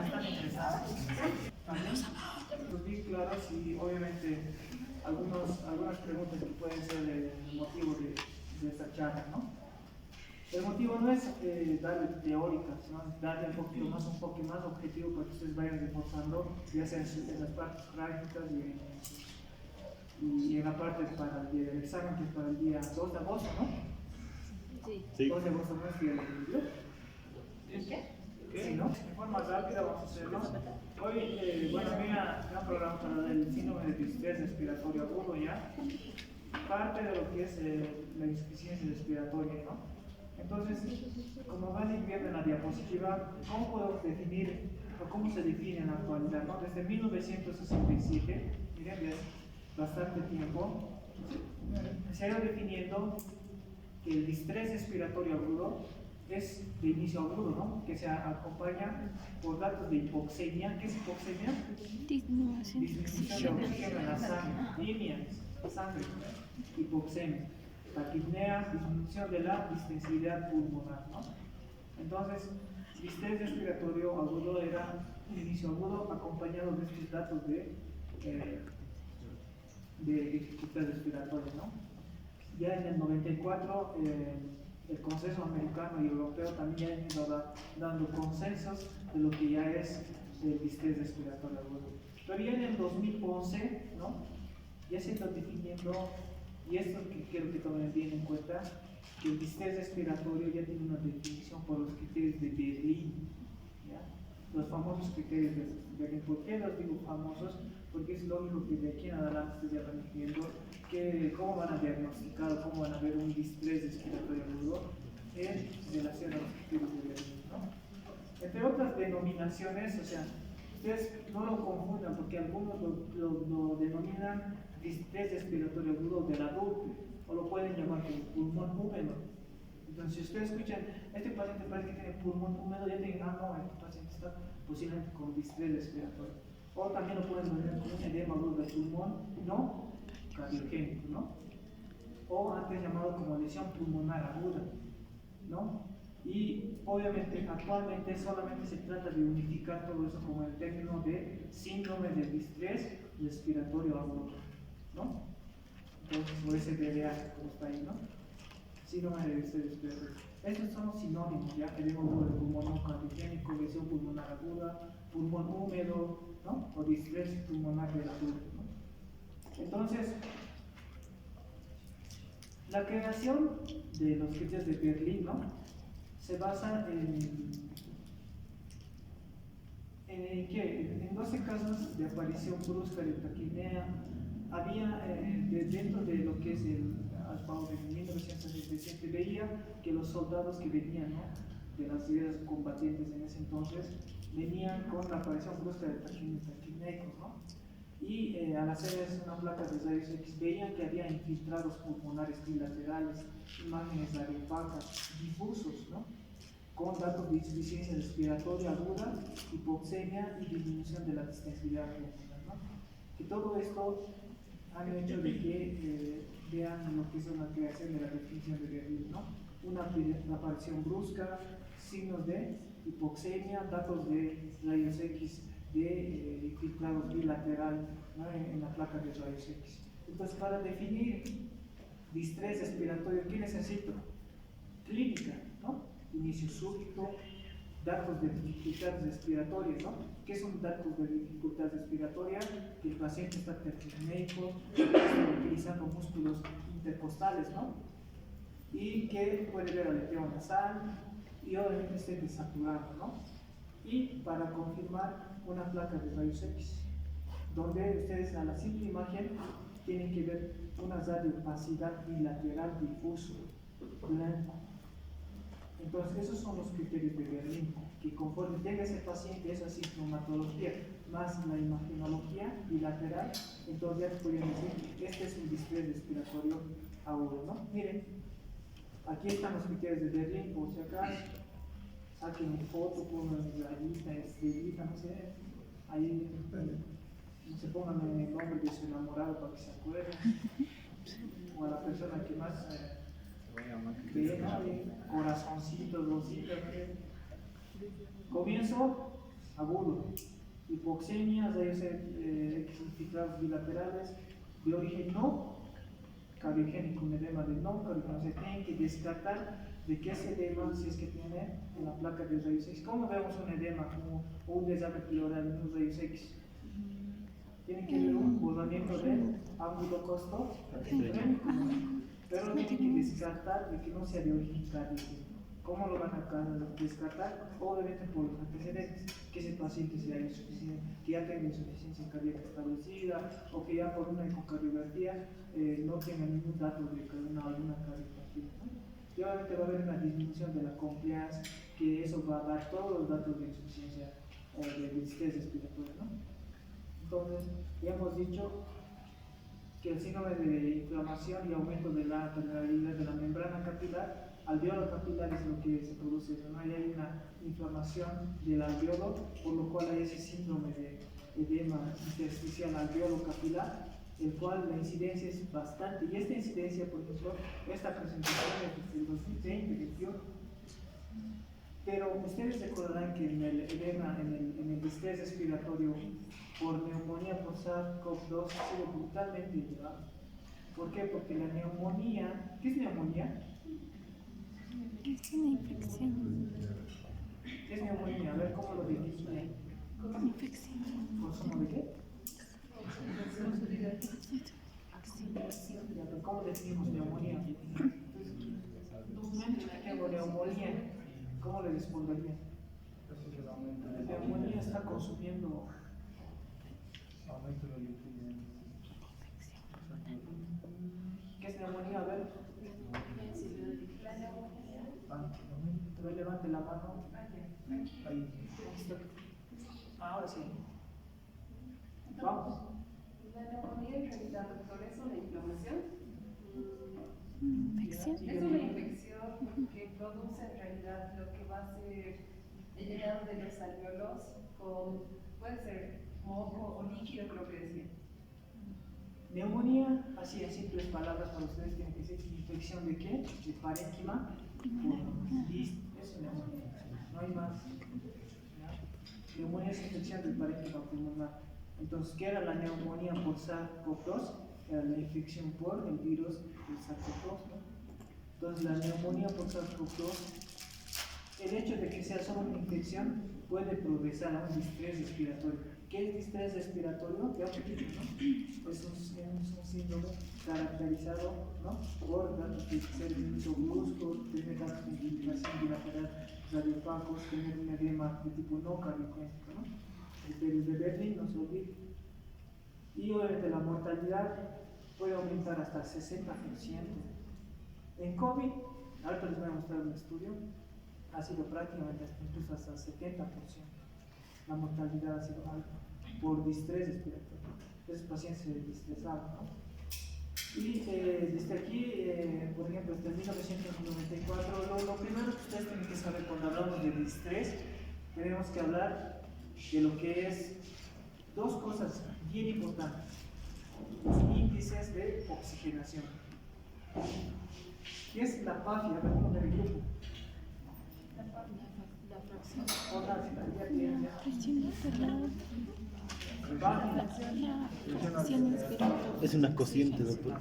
¿Están interesados? Pues bien claros y obviamente algunas preguntas que pueden ser el motivo de esta charla, ¿no? El motivo no es darle teóricas, ¿no? Darle un enfoque más objetivo para que ustedes vayan reforzando, ya sea en las partes prácticas y en la parte para el día del examen, que es para el día 2 de agosto, ¿no? Sí. 2 de agosto no es día del libro. ¿El qué? Sí, ¿no? De forma rápida vamos a hacerlo. Hoy, bueno, había un programa para el síndrome de distrés respiratorio agudo ya. Parte de lo que es la insuficiencia respiratoria, ¿no? Entonces, como van a ir viendo en la diapositiva, ¿cómo podemos definir o cómo se define en la actualidad, ¿no? Desde 1967, miren, ya es bastante tiempo, se ha ido definiendo que el distrés respiratorio agudo es de inicio agudo, ¿no? Que se acompaña por datos de hipoxemia. ¿Qué es hipoxemia? Disminución de oxígeno en la sangre, sangre, hipoxemia. Taquipnea, disminución de la distensibilidad pulmonar, ¿no? Entonces, distrés respiratorio agudo era un inicio agudo acompañado de estos datos de dificultad respiratoria, ¿no? Ya en el 94, el consenso americano y europeo también han ido dando consensos de lo que ya es el distrés respiratorio agudo. Pero ya en el 2011, ¿no? Ya se está definiendo, y esto que quiero que tomen bien en cuenta, que el distrés respiratorio ya tiene una definición por los criterios de Berlín, ¿ya? Los famosos criterios de Berlín. ¿Por qué los digo famosos? Porque es lógico que de aquí en adelante ustedes ya van viendo cómo van a diagnosticar o cómo van a ver un distrés respiratorio agudo en relación a los criterios de Berlín, ¿no? Entre otras denominaciones, o sea, ustedes no lo confundan porque algunos lo denominan distrés respiratorio agudo del adulto o lo pueden llamar como pulmón húmedo. Entonces, si ustedes escuchan, este paciente parece que tiene pulmón húmedo, ya tienen, no, este paciente está posiblemente con distrés respiratorio. O también lo pueden denominar como un edema agudo del pulmón no cardiogénico, ¿no? O antes llamado como lesión pulmonar aguda, ¿no? Y obviamente actualmente solamente se trata de unificar todo eso como el término de síndrome de distrés respiratorio agudo, ¿no? Entonces, o SDRA, como está ahí, ¿no? Síndrome de distrés respiratorio. Estos son los sinónimos, ya edema agudo del pulmón no cardiogénico, lesión pulmonar aguda, pulmón húmedo, ¿no? O distrés pulmonar del adulto, ¿no? Entonces, la creación de los criterios de Berlín, ¿no? Se basa en 12 casos de aparición brusca de taquipnea. Había dentro de lo que es el ASPAO de 1967, veía que los soldados que venían, ¿no? De las ideas combatientes en ese entonces venían con la aparición brusca de taquipneicos, ¿no? Y al hacer una placa de rayos X veían que había infiltrados pulmonares bilaterales, imágenes de arefacas difusos, ¿no? Con datos de insuficiencia respiratoria aguda, hipoxemia y disminución de la distensibilidad pulmonar, ¿no? Que todo esto han hecho de que vean lo que es una creación de la definición de Berlín, ¿no? Una aparición brusca, signos de hipoxemia, datos de rayos X de infiltrado bilateral, ¿no? en la placa de rayos X. Entonces, para definir distrés respiratorio, ¿qué necesito? Clínica, ¿no? Inicio súbito, datos de dificultad respiratoria, ¿no? ¿Qué son datos de dificultad respiratoria? Que el paciente está taquipneico, está utilizando músculos intercostales, ¿no? Y que puede ver aleteo nasal y obviamente esté desaturado, ¿no? Y para confirmar una placa de rayos X, donde ustedes a la simple imagen tienen que ver una radiopacidad bilateral difuso, blanco. Entonces, esos son los criterios de Berlín, que conforme tenga ese paciente esa sintomatología más la imagenología bilateral, entonces ya podrían decir que este es un distrés respiratorio agudo, ¿no? Miren, aquí están los criterios de Berlín, por si acaso, saquen foto, pongan rayita, estrellita, no sé, ahí, no se pongan el nombre de su enamorado para que se acuerden, o a la persona que más ve, ¿no? Corazoncitos, rositas, ¿no? Comienzo agudo. Hipoxemia, rayos X infiltrados bilaterales de origen no cardiogénico, un edema de no cardiogénico. Se tiene que descartar de qué es edema si es que tiene en la placa de rayos X. ¿Cómo vemos un edema o un desagre pleural en un rayos X? Tiene que haber un borramiento del ángulo costo, pero tiene que descartar de que no sea de origen cardíaco. ¿Cómo lo van a descartar? Obviamente por los antecedentes, que ese paciente sea insuficiente, que ya tenga insuficiencia cardíaca establecida o que ya por una ecocardiografía no tenga ningún dato de alguna cardiopatía, ¿no? Y obviamente va a haber una disminución de la compliance, que eso va a dar todos los datos de insuficiencia de distrés respiratoria, ¿no? Entonces, ya hemos dicho que el síndrome de inflamación y aumento de la permeabilidad de la membrana capilar, alveolo capilar es lo que se produce, ¿no? Ahí hay una inflamación del alveolo, por lo cual hay ese síndrome de edema intersticial alveolo capilar, el cual la incidencia es bastante, y esta incidencia, por ejemplo, esta presentación es del 2020, 21, pero ustedes recordarán que en el edema, en el distrés respiratorio por neumonía por SARS-CoV-2 ha sido brutalmente elevado. ¿Por qué? Porque la neumonía, ¿qué es neumonía? Es una infección. ¿Qué es neumonía? A ver cómo lo define. Infección. ¿Consumo de qué? ¿Cómo definimos neumonía? Tengo neumonía. ¿Cómo le respondería? La neumonía está consumiendo ¿qué es neumonía? A ver. Levante la mano. Ahí. Ahora sí. Vamos. La neumonía en realidad, doctor, es una inflamación. Infección. Es una infección que produce en realidad lo que va a ser el llenado de los alveolos con, puede ser moco o líquido, creo que decía. Neumonía, así en simples palabras para ustedes, tiene que ser infección de qué? De parénquima. Es neumonía, no hay más. Neumonía es infección del parénquima pulmonar. Entonces, ¿qué era la neumonía por SARS-CoV-2? Era la infección por el virus del SARS-CoV-2, ¿no? Entonces, la neumonía por SARS-CoV-2, el hecho de que sea solo una infección puede progresar a un distrés respiratorio. ¿Qué es distrés respiratorio? Ya hemos dicho, ¿no? Es un síndrome caracterizado, ¿no? Por datos de ser mucho brusco, tener datos de infiltración bilateral radiopacos, tener un edema de tipo no cardiogénico, ¿no? El virus de Berlín, no se olvide. Y obviamente la mortalidad puede aumentar hasta 60%. En COVID, ahora les voy a mostrar un estudio, ha sido prácticamente incluso hasta 70%. La mortalidad ha sido alta por distrés respiratorio. Esos pacientes se distresaban, ¿no? Y desde aquí, por ejemplo, desde 1994, lo primero que ustedes tienen que saber cuando hablamos de distrés, tenemos que hablar de lo que es dos cosas bien importantes: los índices de oxigenación. ¿Qué es la PAFI? A ver, uno del grupo. Es una cociente, doctor.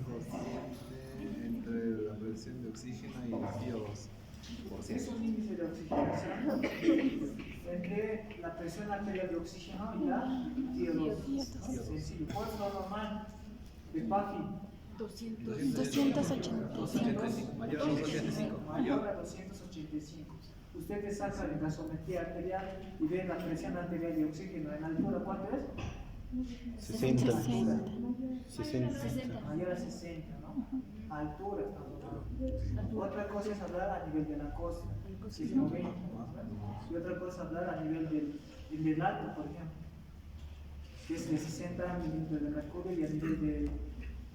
Entre la presión de oxígeno y el CO2%. Es un índice de oxigenación entre la presión arterial de oxígeno y la CO2. Sencillo. ¿Cuál es lo normal de PAFI? 285. Mayor a 285. Mayor a 285. Ustedes sacan la gasometría arterial y ven la presión arterial de oxígeno en altura. ¿Cuánto es? 60. Mayor a 60, ¿no? Altura estamos hablando. Otra cosa es hablar a nivel de la costa, que es 90. Y otra cosa es hablar a nivel del alto, por ejemplo, que es de 60 milímetros de mercurio, y a nivel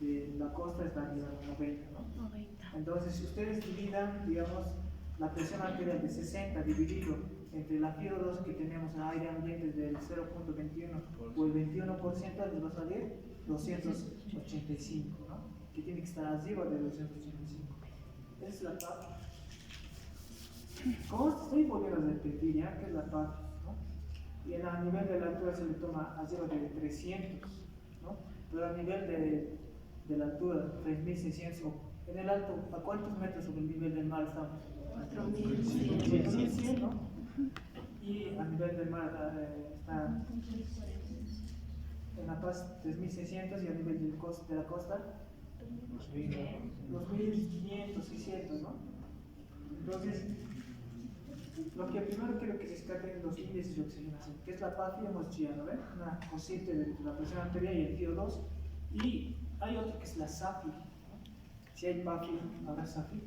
de la costa está a nivel de 90, ¿no? Entonces, si ustedes dividan, digamos, la presión arterial de 60 dividido entre la FiO2 que tenemos en aire ambiente del 0.21 o el 21%, les va a salir 285, ¿no? Que tiene que estar arriba de 285. Esa es la PAF. ¿Cómo estoy volviendo a repetir ya? ¿Qué es la PAF? ¿No? Y en la a nivel de la altura se le toma arriba de 300, ¿no? Pero a nivel de la altura, 3600, en el alto, ¿a cuántos metros sobre el nivel del mar estamos? 4100, ¿no? Y a nivel del mar está en La Paz 3600 y a nivel de la costa 2500, 600, ¿no? Entonces, lo que primero quiero que se descarguen los índices de oxigenación, que es la PAFI, hemos dicho ya, ¿no ven? Una cociente de la presión arterial y el FiO2, y hay otro que es la SAFI, ¿no? Si hay PAFI, habrá SAFI.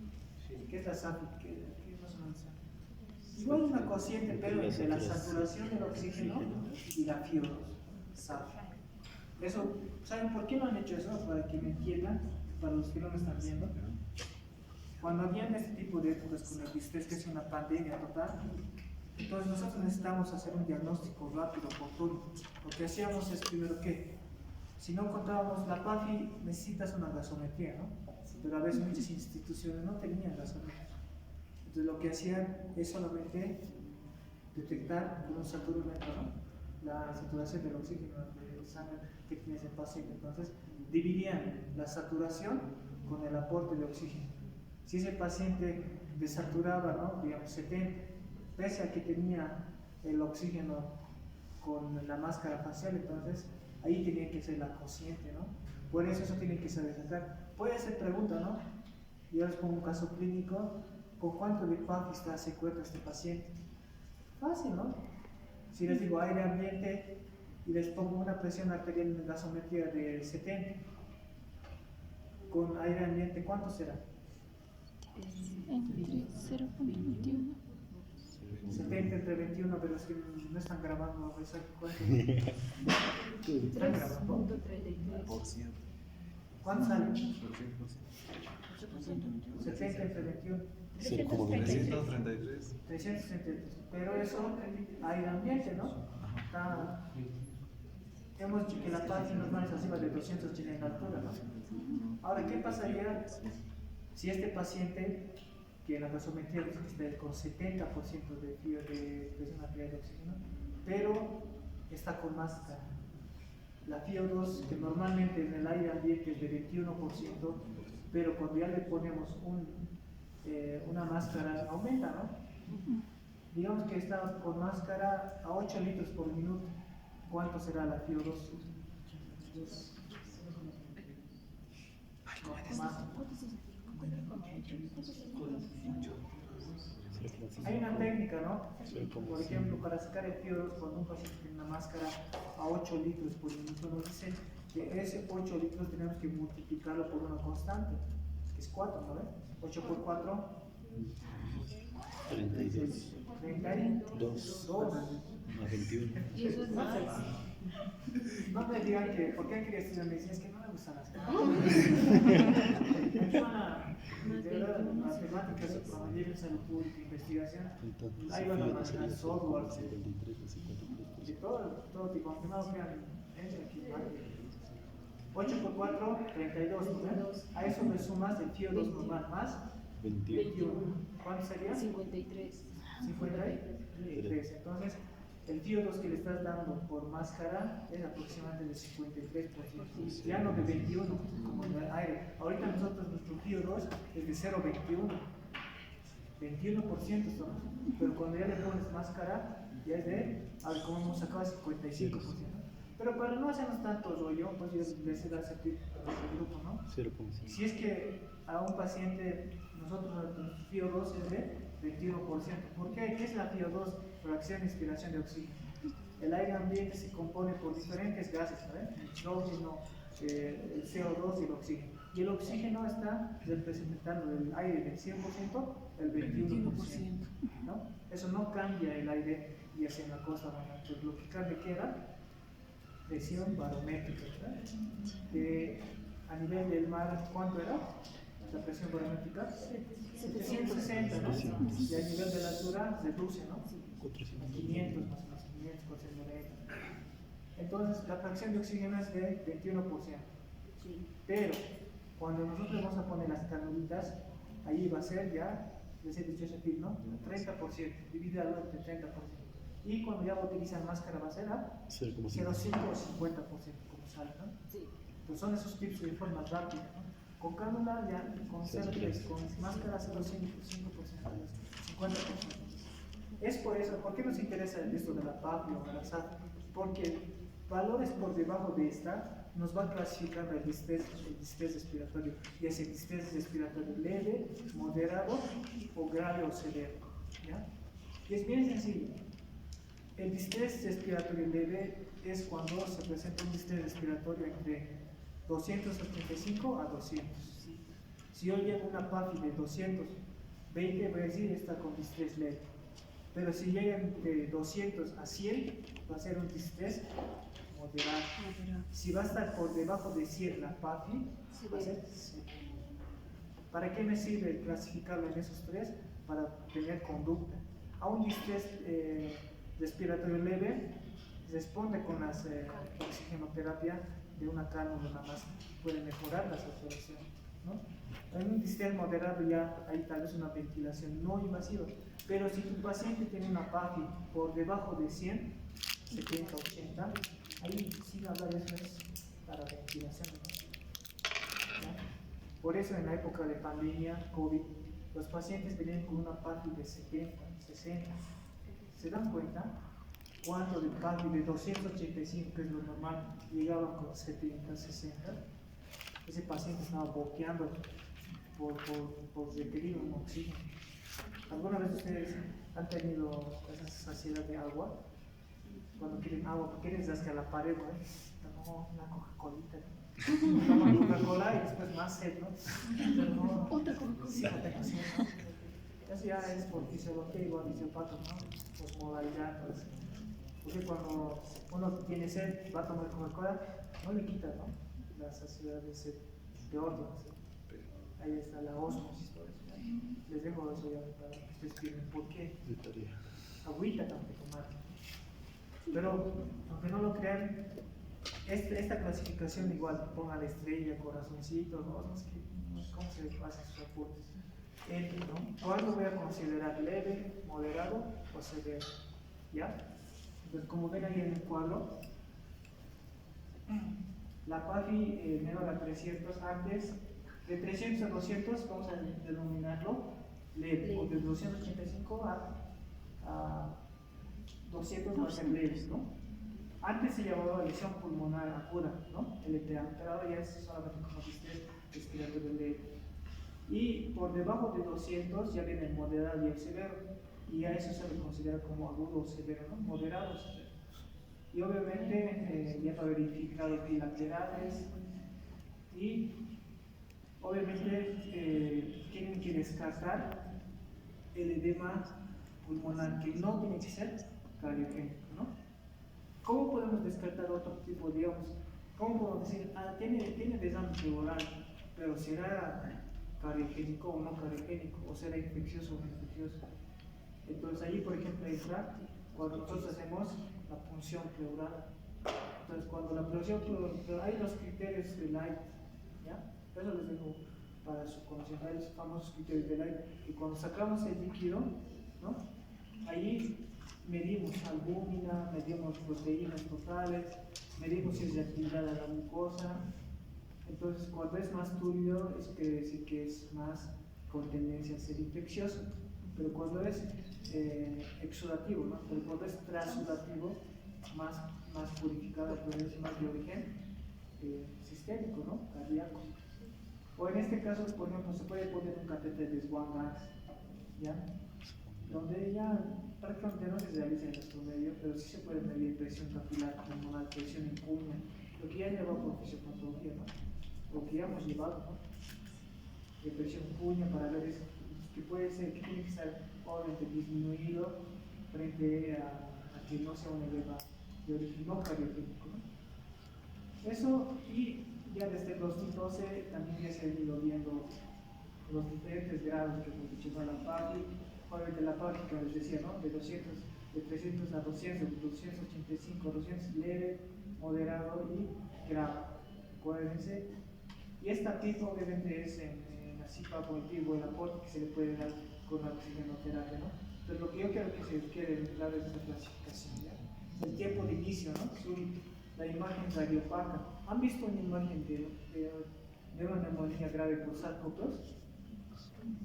¿Qué es la SAFI? ¿Qué más o menos SAFI? Igual una cociente, pero entre la saturación del oxígeno y la FiO2, SAFI. Eso, ¿saben por qué no han hecho eso? Para que me entiendan, para los que no me están viendo. Cuando habían este tipo de épocas con el distrés, que es una pandemia total, entonces nosotros necesitamos hacer un diagnóstico rápido, oportuno. Lo que hacíamos es primero que, si no encontrábamos la PAFI, necesitas una gasometría, ¿no? Pero a veces muchas instituciones no tenían gasometría. Entonces lo que hacían es solamente detectar con un saturómetro, ¿no? La saturación del oxígeno de sangre que tiene ese paciente. Entonces dividían la saturación con el aporte de oxígeno. Si ese paciente desaturaba, ¿no? Digamos 70, pese a que tenía el oxígeno con la máscara facial, entonces ahí tenía que ser la cociente, ¿no? Por eso tienen que saber sacar. Puede ser pregunta, ¿no? Yo les pongo un caso clínico, ¿con cuánto de PAFI se encuentra este paciente? Fácil, ¿no? Si les digo aire ambiente y les pongo una presión arterial en gasometría de 70, con aire ambiente, ¿cuánto será? Entre 0.21. 70 entre 21, pero es que no están grabando ¿cuánto? ¿Están grabando? ¿Cuánto sale? 70 entre 21. 333. 333. Pero eso, aire ambiente, ¿no? Hemos dicho que la PAFI normal es arriba de 280 en altura, ¿no? Ahora, ¿qué pasaría si este paciente, que en la gasometría está con 70% de presión arterial de oxígeno, pero está con máscara? La FiO2, que normalmente en el aire ambiente es de 21%, pero cuando ya le ponemos una máscara, aumenta, ¿no? Digamos que está con máscara a 8 litros por minuto. ¿Cuánto será la FiO2? Más. Hay una técnica, ¿no? Por ejemplo, para sacar el FiO2 cuando un paciente tiene una máscara a 8 litros por minuto, nos dicen que ese 8 litros tenemos que multiplicarlo por una constante, que es 4, ¿no ves? 8 por 4, 32. 32 A 21. Y eso es más. No me digan que, ¿por qué quería estudiar medicina? Es que no me gustan las matemáticas, probabilidad de salud pública, investigación. Ahí van a manejar software, de todo tipo, aunque no crean, aquí, 8 por 4, 32, ¿no? A eso le sumas el FiO2 normal más 21. ¿Cuánto sería? 53. 53. Entonces, el FiO2 que le estás dando por máscara es aproximadamente del 53%, ya no de 21 como en el aire. Ahorita nosotros nuestro FiO2 es de 0,21, 21% somos, pero cuando ya le pones máscara ya es de, a ver, como hemos sacado, 55%. Pero para no hacernos tanto rollo, pues yo les he dado ese grupo, ¿no? 0,5. Si es que a un paciente, nosotros nuestro FiO2 es de 21%. ¿Por qué? ¿Qué es la FiO2? Fracción de inspiración de oxígeno. El aire ambiente se compone por diferentes gases, ¿sabes? El nitrógeno, el CO2 y el oxígeno. Y el oxígeno está representando del aire del 100%, el 21%, ¿no? Eso no cambia el aire y hacia la cosa baja. Entonces, lo que cambia, ¿qué era? Presión barométrica, ¿verdad? A nivel del mar, ¿cuánto era la presión barométrica? 760, ¿no? Y a nivel de la altura reduce, ¿no? 500 más o menos, 500, 490. Entonces, la fracción de oxígeno es de 21%. Pero, cuando nosotros vamos a poner las canulitas, ahí va a ser ya, les he dicho ese tip, ¿no? 30%, divídalo entre 30%. Y cuando ya utilizan máscara va a ser a 0,5 o 50% como sale, ¿no? Sí. Pues son esos tips de forma rápida, ¿no? Con cánula ya, con 0,3, con máscara 0,5%, 50%. Es por eso, ¿por qué nos interesa esto de la PAP o de la SAT? Porque valores por debajo de esta nos va a clasificar el distrés respiratorio, y ese distrés respiratorio leve, moderado o grave o severo, ¿ya? Y es bien sencillo. El distrés respiratorio leve es cuando se presenta un distrés respiratorio entre 285 a 200. Si yo llevo una PAFI de 220, voy a decir está con distrés leve. Pero si llega entre 200 a 100, va a ser un distrés moderado. Si va a estar por debajo de 100 la PAFI, va a ser severo. ¿Para qué me sirve clasificarlo en esos tres? Para tener conducta. A un distrés respiratorio leve responde con las oxigenoterapia de una cánula nada más, puede mejorar la saturación, ¿no? En un distrés moderado ya hay tal vez una ventilación no invasiva, pero si tu paciente tiene una PAFI por debajo de 100, 70, 80, ahí sí hablar de eso es para ventilación, ¿no? ¿Ya? Por eso en la época de pandemia, COVID, los pacientes venían con una PAFI de 70, 60. ¿Se dan cuenta? Cuando de PAFI de 285, que es lo normal, llegaban con 70, 60, ese paciente estaba boqueando por requerir un oxígeno. ¿Alguna vez ustedes han tenido esa saciedad de agua? Cuando quieren agua, quieren hasta la pared, ¿no? No, una Coca-Colita. Toman Coca-Cola y después más sed, ¿no? Pero no, Otra Coca-Cola. sí, eso ya es por fisiología igual, fisiopatía, ¿no? Osmolaridad, todo eso. Porque cuando uno tiene sed, va a tomar Coca-Cola, no le quita, ¿no? La saciedad de sed, peor, ¿no? Ahí está la osmosis, todo eso. Les dejo eso ya para que ustedes piensen por qué. Agüita también tomar. Pero, aunque no lo crean, esta clasificación igual, ponga la estrella, corazoncito, ¿no? Es que, ¿cómo se hacen sus apuntes? ¿No? ¿Cuándo voy a considerar leve, moderado o severo? ¿Ya? Entonces, como ven ahí en el cuadro, la PAFI menor a 300 antes, de 300 a 200 vamos a denominarlo leve, o de 285 a 200 va a ser leve, ¿no? Antes se llamaba lesión pulmonar aguda, ¿no? LPA, pero ahora ya es solamente como distrés respiratorio leve. Y por debajo de 200 ya viene el moderado y el severo, y a eso se le considera como agudo o severo, ¿no? Moderado o severo. Y obviamente ya para verificar los bilaterales, y obviamente tienen que descartar el edema pulmonar, que no tiene que ser cardiogénico, ¿no? ¿Cómo podemos descartar otro tipo, digamos? ¿Cómo podemos decir, tiene desarme pleural, pero será cardiogénico o no cardiogénico, o será infeccioso o no infeccioso? Entonces allí, por ejemplo, entra cuando nosotros hacemos la punción pleural. Entonces, cuando la punción pleural, hay los criterios de Light, ¿ya? Eso les dejo para su conocimiento, hay los famosos criterios de Light, que cuando sacamos el líquido, ¿no? Allí medimos albúmina, medimos proteínas totales, medimos si es reactividad a la mucosa. Entonces, cuando es más turbio, es que decir que es más con tendencia a ser infeccioso. Pero cuando es exudativo, ¿no? Pero cuando es transudativo, más purificado, pero es más de origen sistémico, ¿no? Cardíaco. O en este caso, por ejemplo, se puede poner un catéter de Swan-Ganz, ¿ya? Donde ya prácticamente no se realiza en nuestro medio, pero sí se puede medir presión capilar pulmonar, presión en cuña, lo que ya lleva por fisiopatología, ¿no? Lo que ya hemos llevado, ¿no? De presión en cuña para ver eso, que puede ser, que tiene que estar obviamente disminuido frente a que no sea un edema de origen no cardiogénico, ¿no? Eso, y ya desde el 2012 también ya se han ido viendo los diferentes grados que hemos dicho en la PAFI. Obviamente la PAFI, que les decía, ¿no? De 300 a 200, de 285 a 200, leve, moderado y grave. Acuérdense. Y esta PIP obviamente es en la CPAP o el aporte que se le puede dar con la oxigenoterapia, ¿no? Pero lo que yo creo que se quiere claro es esa clasificación, ¿ya? El tiempo de inicio, ¿no? La imagen radiopaca. ¿Han visto una imagen de una neumonía grave por SARS-CoV-2?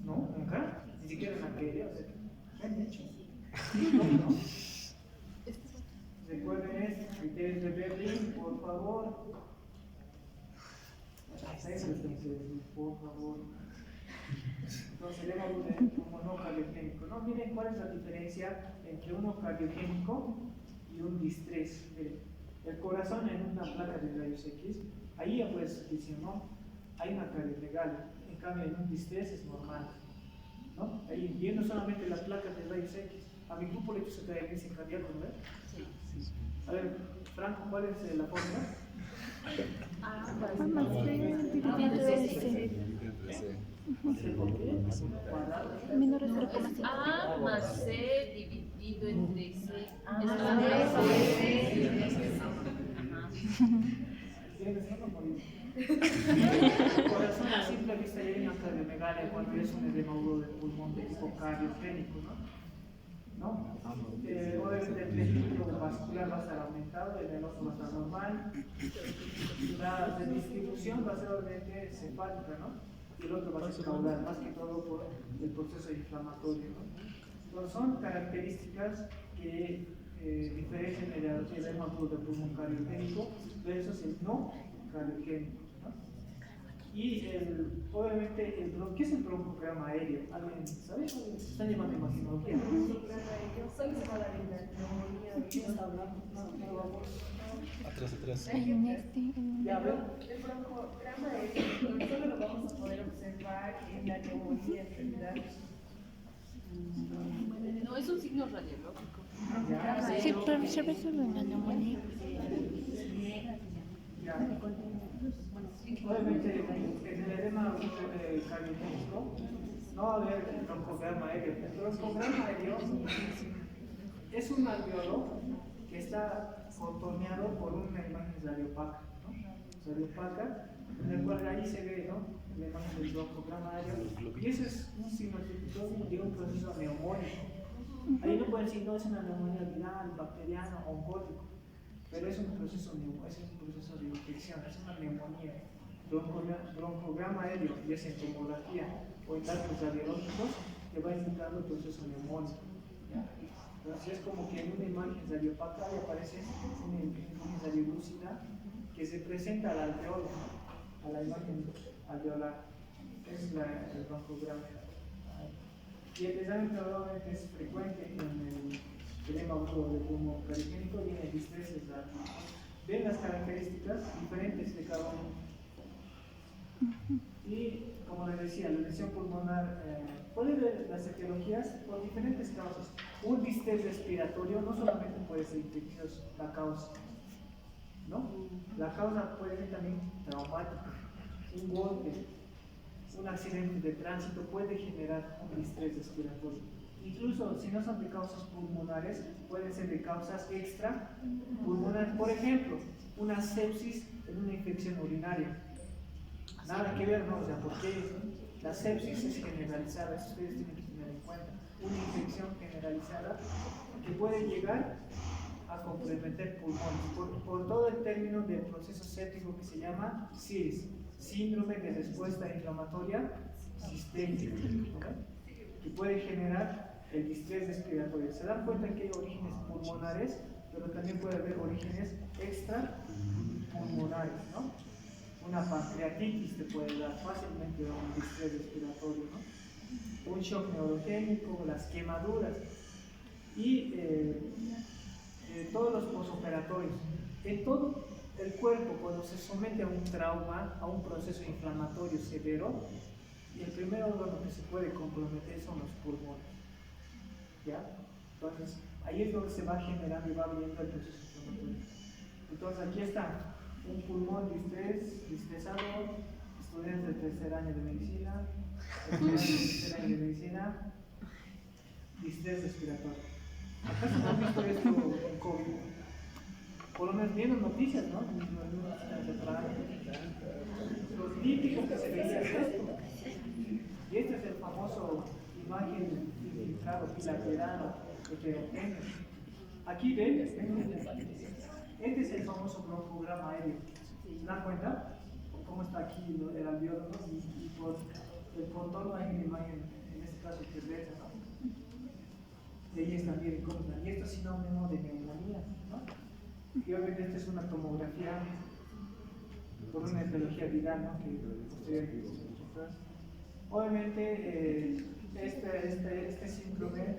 ¿No? ¿Nunca? Ni siquiera en aquella, o sea, ¿qué han hecho? ¿No? Recuerden esto, criterios de Berlín, por favor. Eso es por favor. Entonces, el EMA como no cardiogénico. No, miren cuál es la diferencia entre uno cardiogénico y un distrés. Miren, el corazón en una placa de rayos X, ahí ya puedes decir, no, hay una cardiomegalia. En cambio, en un distrés es normal. ¿No? Ahí viendo solamente las placas de rayos X. A mi grupo le puse cadencia cardíaco, ¿no? Sí. A ver, Franco, ¿cuál es la fórmula? A más B dividido S. Menor de 0,5. A más C dividido entre C. El corazón a simple vista ya hay una cardiomegalia cuando es un edema agudo del pulmón de tipo cardiogénico, ¿no? Obviamente el tejido vascular va a estar aumentado, el venoso va a estar normal, la distribución va a ser obviamente cefálica, ¿no? Y el otro va a ser caudal, más que todo por el proceso inflamatorio, ¿no? Entonces son características que diferencian el edema agudo del pulmón cardiogénico versus el no cardiogénico, ¿no? Y obviamente, ¿qué es el broncograma aéreo? ¿Alguien sabe? Se están llamando imaginología, ¿no? Solo se va a dar en la neumonía. ¿Quién está hablando? No vamos. Atrás. En este, Ya, a ver. El broncograma solo lo vamos a poder observar en la neumonía en realidad. No es un signo radiológico. Ya, sí, pero se ve solo en la neumonía. ya. Obviamente, en el edema cardiogénico no va a haber el broncograma aéreo. El broncograma aéreo es un alveolo que está contorneado por una imagen radiopaca, ¿no? Radiopaca, en el cual ahí se ve, ¿no? La imagen del broncograma aéreo. Y eso es un signo típico de un proceso neumónico. Ahí no pueden decir, no, es una neumonía viral, bacteriana o oncótico, pero es un proceso de infección, es una neumonía. Broncograma aéreo, ya sea en tomografía o en datos radiológicos, que va indicando el proceso neumónico. Entonces es como que en una imagen radiopaca aparece una imagen radiolúcida que se presenta al alveolo, a la imagen alveolar. Es el broncograma. Y el examen probablemente es frecuente en el edema agudo del pulmón cardiogénico y en el distrés externo. Ven las características diferentes de cada uno. Y como les decía, la lesión pulmonar puede ver las etiologías por diferentes causas. Un distrés respiratorio no solamente puede ser infeccioso, la causa, ¿no? La causa puede ser también traumática, un golpe, un accidente de tránsito puede generar un distrés respiratorio. Incluso si no son de causas pulmonares, pueden ser de causas extrapulmonares. Por ejemplo, una sepsis en una infección urinaria. Nada que ver, ¿no? O sea, porque la sepsis es generalizada, eso ustedes tienen que tener en cuenta. Una infección generalizada que puede llegar a comprometer pulmones por todo el término del proceso séptico que se llama SIRS, síndrome de respuesta inflamatoria sistémica, ¿okay? Que puede generar el distrés respiratorio. Se dan cuenta que hay orígenes pulmonares, pero también puede haber orígenes extrapulmonares, ¿no? Una pancreatitis te puede dar fácilmente un distrés respiratorio, ¿no? Un shock neurogénico, las quemaduras y todos los posoperatorios. En todo el cuerpo, cuando se somete a un trauma, a un proceso inflamatorio severo, el primer órgano que se puede comprometer son los pulmones. ¿Ya? Entonces, ahí es donde se va generando y va viendo el proceso inflamatorio. Entonces, aquí está. Un pulmón distresado, estudiantes de tercer año de medicina, distrés respiratorio. ¿Acaso no han visto esto en COVID? Por lo menos viendo noticias, ¿no? Lo típico que se veía es esto. Y este es el famoso imagen infiltrado bilateral heterogéneo. Aquí ven, este es el famoso broncograma aéreo. ¿Se dan cuenta? ¿Cómo está aquí el alveolo? Y por el contorno hay una imagen, en este caso perversa, ¿no? Y ahí está bien cómo está. Y esto es sinónimo de neumonía, ¿no? Y obviamente esta es una tomografía por una etiología viral, ¿no? Que posteriormente se encontró. Obviamente, este síndrome,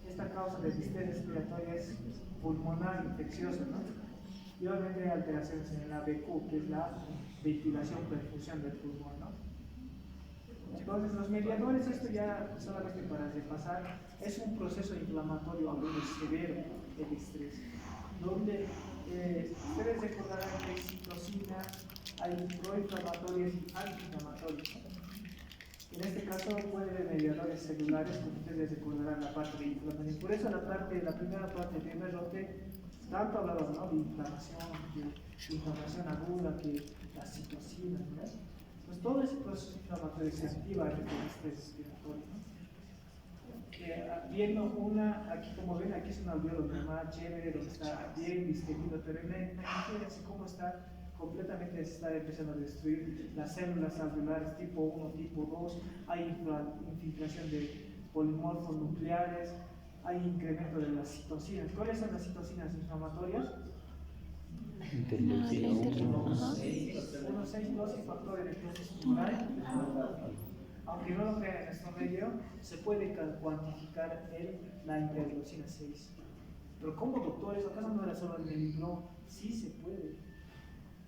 esta causa de distrés respiratoria es pulmonar infecciosa, ¿no? Y obviamente hay alteraciones en la BQ, que es la ventilación perfusión del pulmón, ¿no? Entonces, los mediadores, esto ya solamente para repasar, es un proceso inflamatorio agudo severo, el estrés, donde ustedes recordarán que hay citocinas, hay proinflamatorios y antiinflamatorios. En este caso puede haber mediadores celulares, como ustedes recordarán la parte de inflamación. Por eso la primera parte de Berrote, tanto hablaba, ¿no?, de inflamación aguda, que las citocinas, ¿no? Pues todo ese proceso inflamatorio se activa en el estrés respiratorio, ¿no? Viendo aquí como ven, aquí es un alveolo normal, chévere, donde está bien distendido, pero imagínense cómo está completamente, se está empezando a destruir las células alveolares tipo 1, tipo 2, hay infiltración de polimorfos nucleares, hay incremento de las citocinas. ¿Cuáles son las citocinas inflamatorias? Interleucina 1, 1, 6, 12 factores de proceso tumoral. Aunque no lo crean en nuestro medio, se puede cuantificar la interleucina 6. Pero ¿cómo, doctores? ¿Acaso no era solo en el libro? Sí se puede.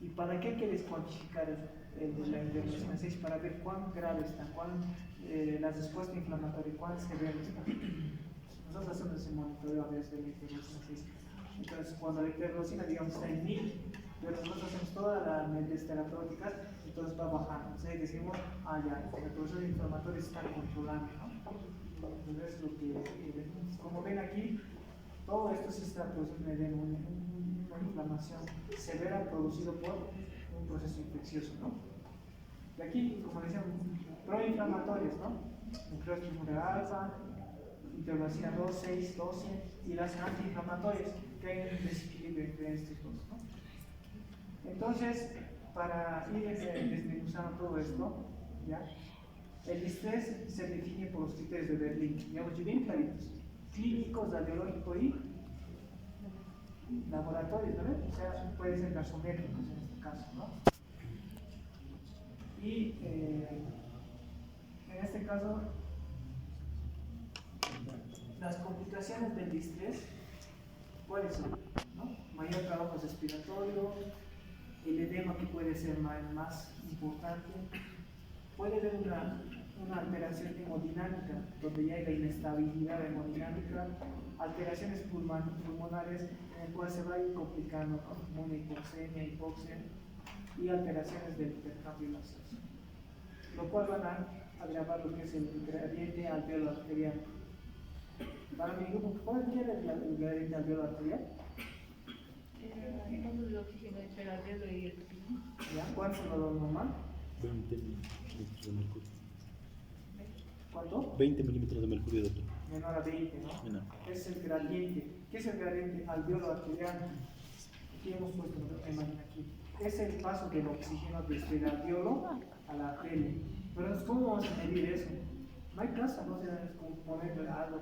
¿Y para qué quieres cuantificar la interleucina 6? Para ver cuán grave está, la respuesta inflamatoria, cuán severa está. Nosotros hacemos ese monitoreo a veces de la interleucina 6. Entonces, cuando la interleucina, digamos, está en 1000, pero nosotros hacemos todas las medidas terapéuticas, entonces va bajando. Entonces decimos, ya, el proceso inflamatorio se está controlando, ¿no? Entonces, es lo que como ven aquí, todo esto se está produciendo en una inflamación severa producido por un proceso infeccioso, ¿no? Y aquí, como decíamos, proinflamatorios, ¿no? Nucleosis tumoral alfa, interleucina 2, 6, 12 y las antiinflamatorias, que hay un desequilibrio entre estos dos, ¿no? Entonces, para ir desmenuzando todo esto, ¿ya? El distrés se define por los criterios de Berlín, digamos, bien claritos: clínicos, radiológico y laboratorios, ¿no? O sea, puede ser gasométricos en este caso, ¿no? Y en este caso, las complicaciones del distrés pueden ser, ¿no?, mayor trabajo respiratorio, el edema, que puede ser más importante, puede haber una alteración hemodinámica, donde ya hay la inestabilidad hemodinámica, alteraciones pulmonares, en el cual se va a ir complicando, ¿no?, una hipoxemia, hipoxia, y alteraciones del intercambio gaseoso, lo cual van a agravar lo que es el gradiente alveolo arterial. Para mi grupo, ¿cuál es el gradiente alveolo arterial? El oxígeno entre el alveolo y el pulmón. ¿Ya? ¿Cuánto es lo normal? 20 milímetros de mercurio. ¿Cuánto? 20 milímetros de mercurio, doctor. Menor a 20, ¿no? Menor. Es el gradiente. ¿Qué es el gradiente alveolo arterial? Aquí hemos puesto una imagen aquí. Es el paso del oxígeno desde el alveolo a la arteria. Pero ¿cómo vamos a medir eso? No hay caso, no se como ponerle algo.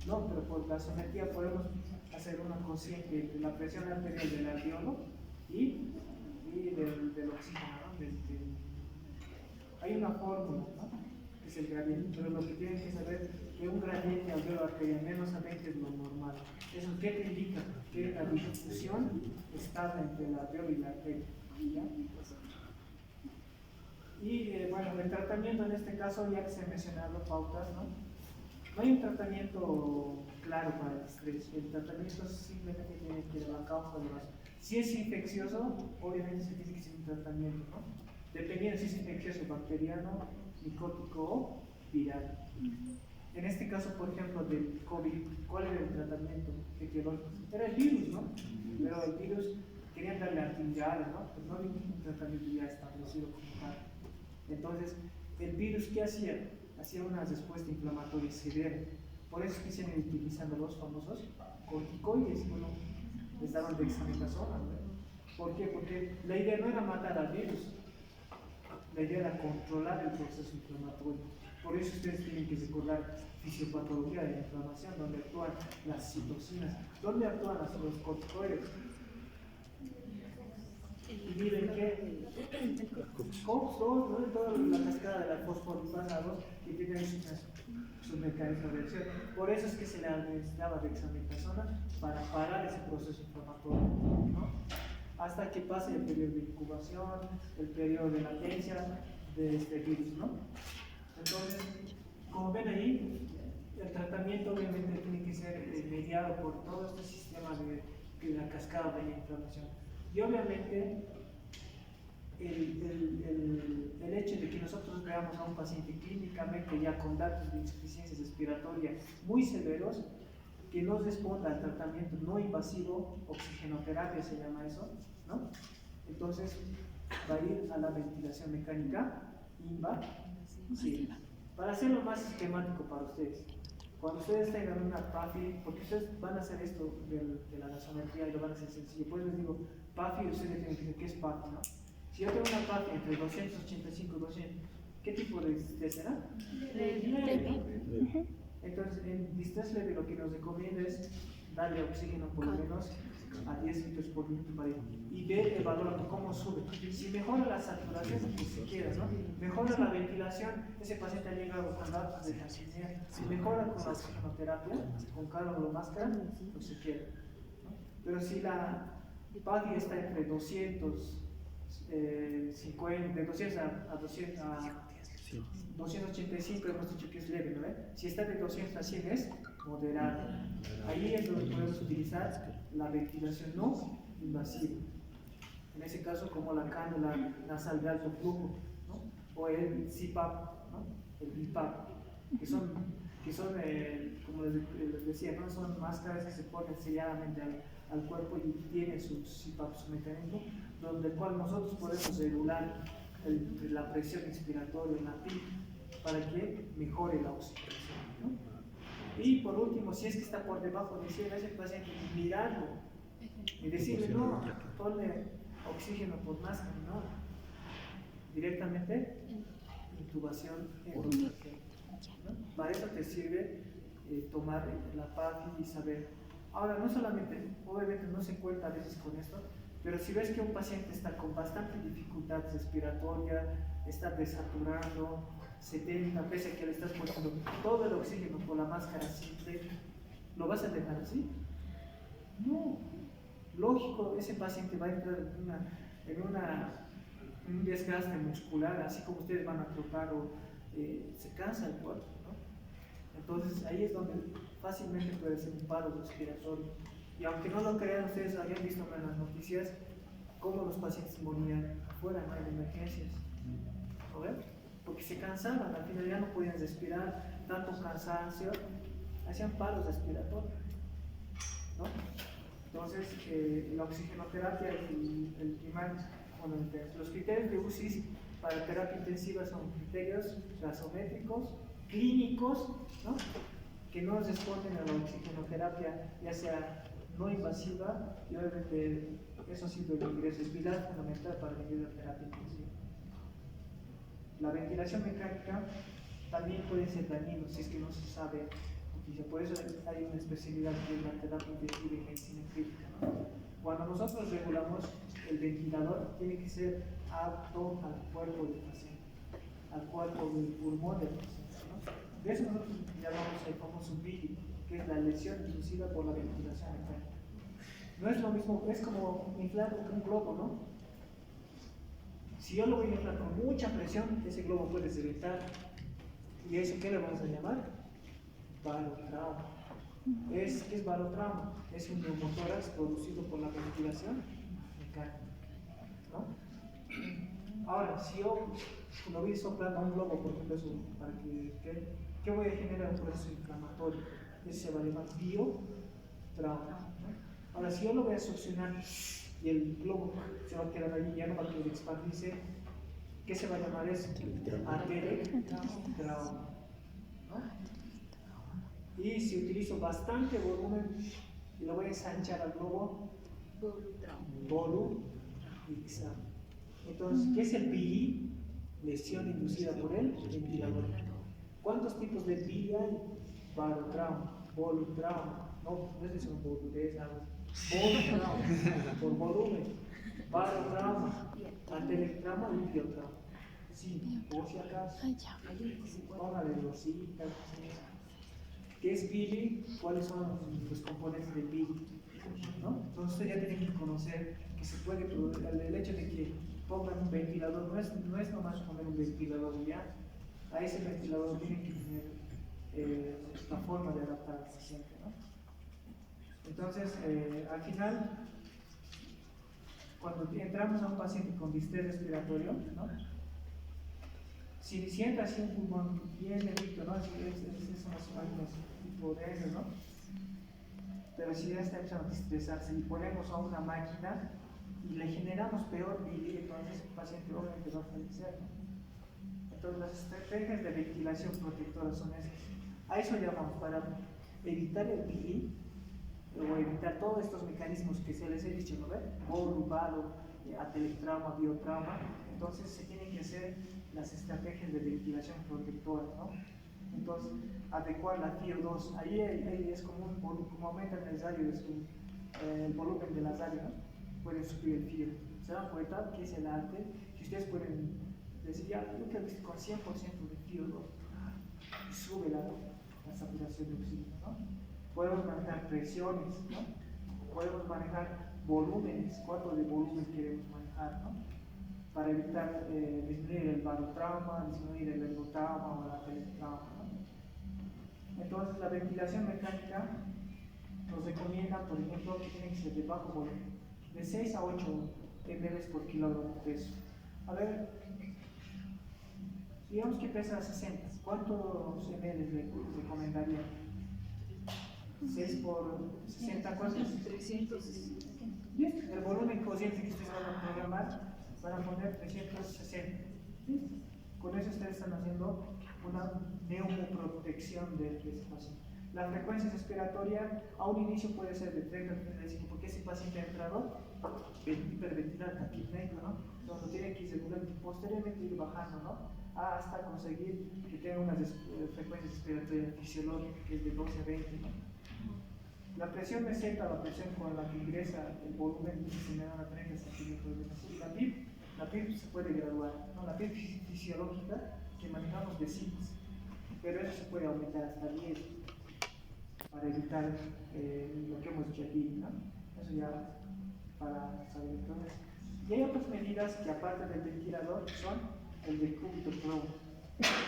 No, pero por gasometría podemos hacer una consciente entre la presión arterial del alveolo y del oxígeno, ¿no? Hay una fórmula, ¿no?, que es el gradiente, pero lo que tienen que saber es que un gradiente alveolo arterial menos a 20 es lo normal. ¿Eso qué te indica? Que la difusión está entre el alveolo y la arteria, ¿ya? Y bueno, el tratamiento en este caso, ya que se han mencionado pautas, ¿no? No hay un tratamiento claro para el estrés. El tratamiento simplemente tiene que ver la causa de las. Si es infeccioso, obviamente se tiene que hacer un tratamiento, ¿no? Dependiendo si es infeccioso, bacteriano, micótico o viral. En este caso, por ejemplo, del COVID, ¿cuál era el tratamiento etiológico? Era el virus, ¿no? Pero el virus querían darle antivirales, ¿no? Pues no había un tratamiento ya establecido como tal. Entonces, el virus, ¿qué hacía? Hacía una respuesta inflamatoria severa. Por eso es que se han utilizando los famosos corticoides, bueno, les daban dexametasona, ¿no? ¿Por qué? Porque la idea no era matar al virus, la idea era controlar el proceso inflamatorio. Por eso ustedes tienen que recordar fisiopatología de la inflamación, donde actúan las citocinas, donde actúan los corticoides. Y miren que COX-2, ¿no? Toda la cascada de la fosfolipasa 2 que tiene su mecanismo de acción. Por eso es que se le administraba dexametasona para parar ese proceso inflamatorio, ¿no? Hasta que pase el periodo de incubación, el periodo de latencia de este virus, ¿no? Entonces, como ven ahí, el tratamiento obviamente tiene que ser mediado por todo este sistema de la cascada de la inflamación. Y obviamente, el hecho de que nosotros veamos a un paciente clínicamente ya con datos de insuficiencia respiratoria muy severos, que no responda al tratamiento no invasivo, oxigenoterapia se llama eso, ¿no? Entonces va a ir a la ventilación mecánica, invasiva. Para hacerlo más sistemático para ustedes, cuando ustedes tengan una PAFI, porque ustedes van a hacer esto de la gasometría y lo van a hacer sencillo, pues les digo, PAFI, ustedes tienen que decir qué es PAFI, ¿no? Si yo tengo una PAFI entre 285 y 200, ¿qué tipo de será? Leve. Entonces, en distrés leve lo que nos recomienda es darle oxígeno por lo menos a 10 litros por minuto para ir, y ver el valor, cómo sube. Si mejora la saturación, pues si quieres, ¿no? Mejora la ventilación, ese paciente ha llegado con datos de taximia. Si mejora con la oxigenoterapia, con cánula o máscara, pues si quiere, ¿no? Pero si la PADI está entre 250, de 200 a 285 hemos dicho que es leve, ¿no? Si está de 200 a 100 es moderado. Ahí es donde podemos utilizar la ventilación no invasiva. En ese caso, como la cánula nasal de alto flujo, ¿no? O el CPAP, ¿no? El BiPAP, que son como les decía, ¿no? Son máscaras que se ponen selladamente al cuerpo y tienen su CPAP, su mecanismo, donde el cual nosotros podemos regular la presión inspiratoria en la PIP para que mejore la oxigenación, ¿no? Y por último, si es que está por debajo de 100, a ese paciente mirarlo y decirle, no, ponle oxígeno por máscara, no, directamente intubación endotráquea, ¿no? Para eso te sirve tomar la PAFI y saber. Ahora, no solamente, obviamente no se cuenta a veces con esto, pero si ves que un paciente está con bastante dificultad respiratoria, está desaturando 70, pese a que le estás poniendo todo el oxígeno por la máscara simple, ¿lo vas a dejar así? No. Lógico, ese paciente va a entrar en un desgaste muscular, así como ustedes van a trotar o se cansa el cuerpo, ¿no? Entonces ahí es donde fácilmente puede ser un paro respiratorio. Y aunque no lo crean, ustedes habían visto en las noticias cómo los pacientes morían afuera, ¿no? En emergencias, ¿no ven? Porque se cansaban, al final ya no podían respirar, tanto cansancio, hacían paros respiratorios, ¿no? Entonces, la oxigenoterapia y el primario, bueno, los criterios de UCI para terapia intensiva son criterios gasométricos, clínicos, ¿no? Que no responden a la oxigenoterapia, ya sea no invasiva, y obviamente eso sirve de ingreso, es pilar fundamental para la terapia intensiva. La ventilación mecánica también puede ser dañino si es que no se sabe utilizar. Por eso hay una especialidad que es la terapia intensiva en medicina crítica, ¿no? Cuando nosotros regulamos el ventilador, tiene que ser apto al cuerpo del paciente, al cuerpo del pulmón del paciente, ¿no? De eso nosotros llamamos el famoso BIDI, que es la lesión inducida por la ventilación mecánica. No es lo mismo, es como inflar un globo, ¿no? Si yo lo voy a inflar con mucha presión, ese globo puede reventar. ¿Y eso qué le vamos a llamar? Balotrauma. ¿Qué es balotrauma? Es un neumotórax producido por la ventilación mecánica, ¿no? Ahora, si yo lo voy soplando a un globo, por ejemplo, eso, para ¿qué voy a generar? Un proceso inflamatorio. Ese se va a llamar biotrauma, ¿no? Ahora, si yo lo voy a succionar y el globo se va a quedar ahí, ya no va a poder expandirse, ¿qué se va a llamar eso? Aterectrauma, ¿no? Y si utilizo bastante volumen y lo voy a ensanchar al globo, volumiza. Entonces, ¿qué es el PI? Lesión inducida por el ventilador. ¿Cuántos tipos de PI hay? Barotrauma, volutrauma, no es eso, boludez, algo. Volutrauma, por volumen, barotrauma, atelectrauma y biotrauma. Sí, por si acaso, Ay, ya. póngale rositas. ¿Qué es PI? ¿Cuáles son los componentes del PI? ¿No? Entonces ustedes ya tienen que conocer que se puede producir, el hecho de que pongan un ventilador, no es nomás poner un ventilador ya, a ese ventilador tienen que tener la forma de adaptar al paciente, ¿no? Entonces, al final, cuando entramos a un paciente con distrés respiratorio, ¿no? Si sienta así un pulmón bien lento, ¿no? Así es unos tipo de eso, ¿no? Pero si ya está empezando a estresarse y ponemos a una máquina y le generamos peor PI, entonces el paciente obviamente va a fallecer, ¿no? Entonces las estrategias de ventilación protectora son esas. A eso llamamos, para evitar el PI o evitar todos estos mecanismos que se les he dicho, ¿no? Voluvalo, atelectrauma, biotrauma. Entonces se tienen que hacer las estrategias de ventilación protectora, ¿no? Entonces, adecuar la FiO2, ahí es como aumenta el radio de el volumen de la radio, ¿no? Pueden subir el FiO. Se dan cuenta que es el arte, que ustedes pueden decir, ya, yo que he visto con 100% de FiO2, y sube la saturación de oxígeno, ¿no? Podemos manejar presiones, ¿no? Podemos manejar volúmenes, cuánto de volumen queremos manejar, ¿no? Para evitar disminuir el barotrauma, disminuir el ergotrauma o la atelectrauma, ¿no? Entonces, la ventilación mecánica nos recomienda, por ejemplo, que tiene que ser de bajo volumen, de 6 a 8 ml por kilogramo de peso. A ver, digamos que pesa 60, ¿cuántos ml le recomendaría? 6 por 60, ¿cuántos? 360. Bien, el volumen consciente que ustedes van a programar, van a poner 360. ¿Sí? Con eso ustedes están haciendo una neumoprotección de ese paciente. La frecuencia respiratoria a un inicio puede ser de 30 a 35, porque ese paciente ha entrado hiperventilado, taquipneico, ¿no? Entonces tiene que ir regulando y posteriormente ir bajando, ¿no? Hasta conseguir que tenga una frecuencia respiratoria fisiológica que es de 12 a 20, ¿no? La presión meseta, la presión con la que ingresa el volumen se me da a 30 centímetros de mercurio. La PIB se puede graduar, ¿no? La PIB fisiológica que manejamos de 5, pero eso se puede aumentar hasta 10 para evitar lo que hemos dicho aquí, ¿no? Eso ya para saber. Entonces, y hay otras medidas que aparte del ventilador son el decúbito probo.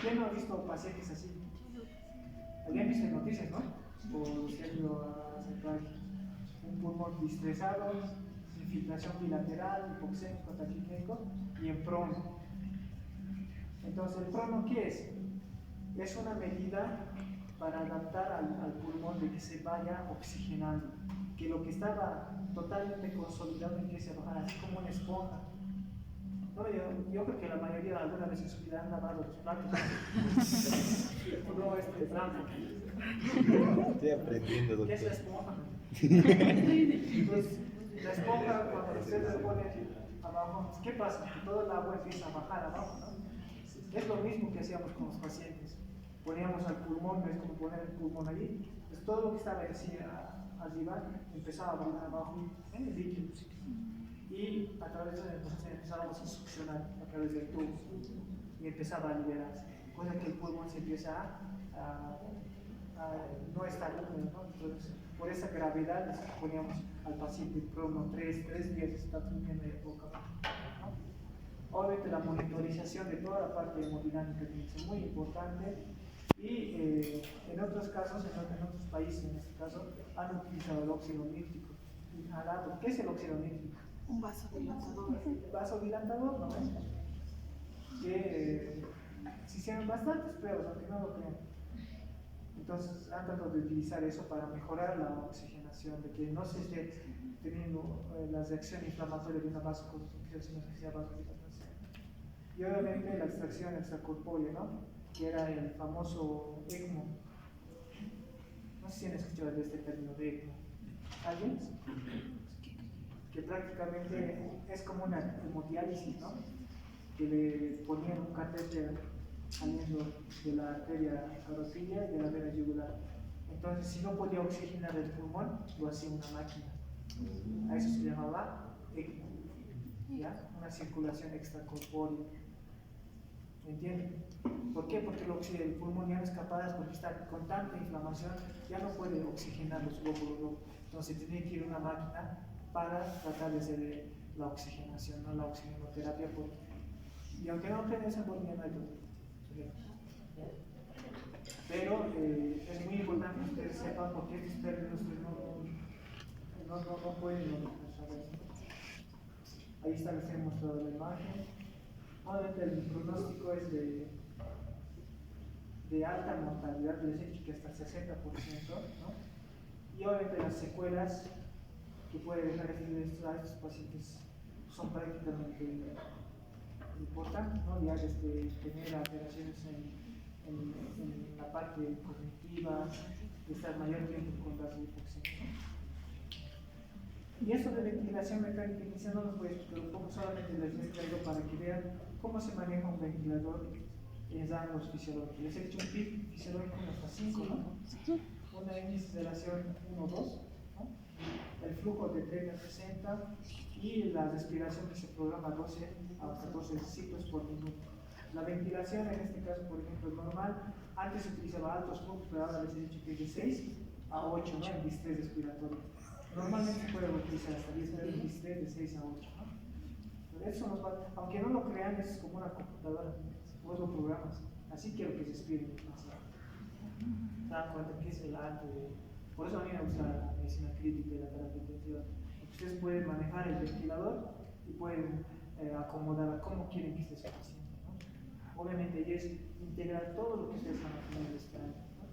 ¿Quién no ha visto pacientes así? ¿Alguien ha visto en noticias, no? O siendo a un pulmón distresado, infiltración bilateral, hipoxémico, taquipneico y en prono. Entonces, ¿el prono qué es? Es una medida para adaptar al pulmón de que se vaya oxigenando, que lo que estaba totalmente consolidado empiece a bajar, así como una esponja. No, yo creo que la mayoría alguna vez en su vida han lavado los platos. No, trampa. Estoy aprendiendo, doctor. ¿Qué es la esponja? Entonces, la esponja, cuando usted la pone abajo, ¿qué pasa? Que todo el agua empieza a bajar abajo, ¿no? Es lo mismo que hacíamos con los pacientes. Poníamos al pulmón, ¿ves cómo poner el pulmón allí? Pues todo lo que estaba así arriba empezaba a bajar abajo en el líquido. Y a través de nosotros empezábamos a succionar a través del tubo y empezaba a liberarse, cosa que el pulmón se empieza a no estar húmedo, ¿no? Entonces, por esa gravedad les poníamos al paciente en prono 3 días está durmiendo de boca abajo, ¿no? Obviamente la monitorización de toda la parte hemodinámica tiene que ser muy importante y en otros casos, en otros países en este caso, han utilizado el óxido nítrico inhalado. ¿Qué es el óxido nítrico? Un vasodilatador. Vasodilatador, ¿no? Que se hicieron bastantes pruebas, aunque no lo crean. Entonces han tratado de utilizar eso para mejorar la oxigenación, de que no se esté teniendo la reacción inflamatoria de una vasoconstricción, sino que sea vasodilatación. Y obviamente la extracción extracorpórea, ¿no? Que era el famoso ECMO. No sé si han escuchado de este término de ECMO. ¿Alguien? Que prácticamente es como una hemodiálisis, ¿no? Que le ponían un catéter saliendo de la arteria carotida y de la vena yugular. Entonces, si no podía oxigenar el pulmón, lo hacía una máquina. A eso se llamaba ECMO, ¿ya? Una circulación extracorpórea. ¿Me entienden? ¿Por qué? Porque el pulmón ya no es capaz, porque está con tanta inflamación, ya no puede oxigenar los glóbulos rojos. Entonces, tiene que ir una máquina para tratar de hacer la oxigenación, no la oxigenoterapia. Y aunque no creen esa Bolivia, no hay problema. Pero es muy importante que ustedes sepan por qué estos términos no pueden saber. Ahí establecemos toda la imagen. Obviamente el pronóstico es de alta mortalidad, les he dicho que hasta el 60%, ¿no? Y obviamente las secuelas que puede dejar a estos pacientes son prácticamente importantes, ¿no? Ya desde tener alteraciones en la parte cognitiva, de estar mayor tiempo con gas de hipoxemia, ¿no? Y eso de ventilación mecánica inicial no los voy a explicar un poco, solamente les he traído para que vean cómo se maneja un ventilador en rangos fisiológicos. Les he hecho un PIC fisiológico hasta 5, ¿no? Una índice de relación 1-2, ¿no? El flujo de 30 a 60 y la respiración que se programa 12 a 14 ciclos por minuto. La ventilación en este caso, por ejemplo, es normal. Antes se utilizaba altos flujos, pero ahora les he dicho que es de 6 a 8, ¿no? En distrés respiratorio. Normalmente se puede utilizar hasta 10 en distrés de 6 a 8, ¿no? Pero eso nos va, aunque no lo crean, es como una computadora, vos lo programas. Así quiero que se respiren. ¿Se dan cuenta que es el arte de... Por eso a mí me gusta la medicina crítica y la terapia intensiva. Ustedes pueden manejar el ventilador y pueden acomodar a cómo quieren que esté su paciente, ¿no? Obviamente, y es integrar todo lo que ustedes van a tener este año, ¿no?